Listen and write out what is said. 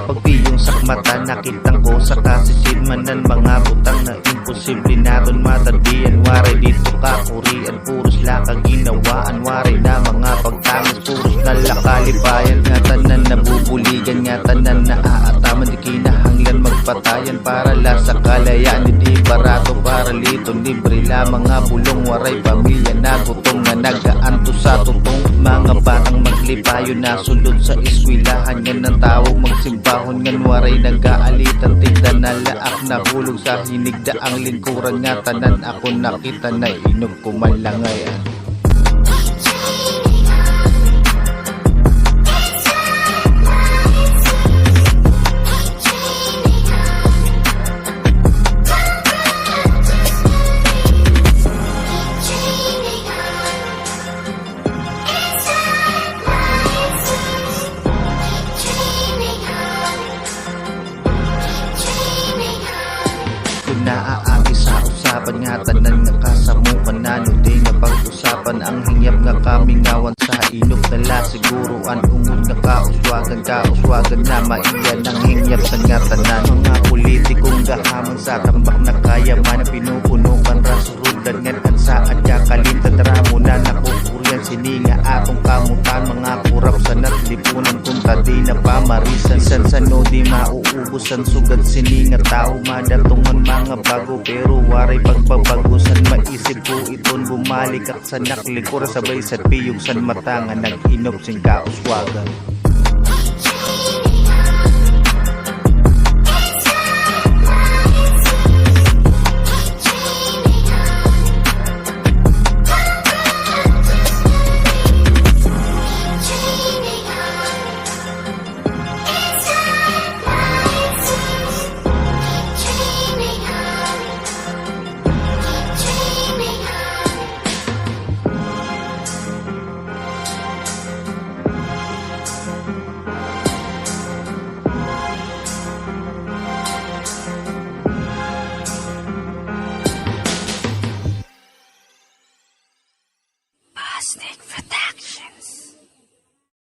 pagpiyong sakmata, nakitang ko sa kasisidmanan, mga butang na imposible naton matadian. Waray dito kakurian, puros lakang ginawaan. Waray na mga pagtangis, puros nalakalibayan. Nga tanan nabubuligan, nga tanan naaataman, di kinahanglan magpatayan. Para la sa kalayaan, hindi barato para lito, libre la mga bulong. Waray pamilya na gutom na nagaanto sa tutong. Mga batang maglipayo na sulod sa eskwelahan, nga ng tawag magsimbahon. Ngan waray nag-aalitan, tigda na laak na hulog sa hinigda ang lingkuran. Nga tanan ako nakita na inog kumalangay. Naaagi sa usapan, nga tanan nga kasamukan, nanudi nga pag-usapan. Ang hingyap nga kamingawan sa inog nala, siguruan ungod nga kauswagan na maiyan ang hingyap sa nga tanan. Mga politikong gahamon sa tambak na kayaman, pinupunukan rasurudan nga kansaan kakalitan. Ramo na nakukurian sininga atong kamutan, mga kurapsan at lipunan kung tadi na pamarisan. San sano di mauubusan, sugad sininga tao madatungan mga bago, pero waray pagbabagusan. Maisip ko iton bumalik at sa naklikura, sabay sa piyog san matanga, nag-inop sing kauswagan. Snake Productions.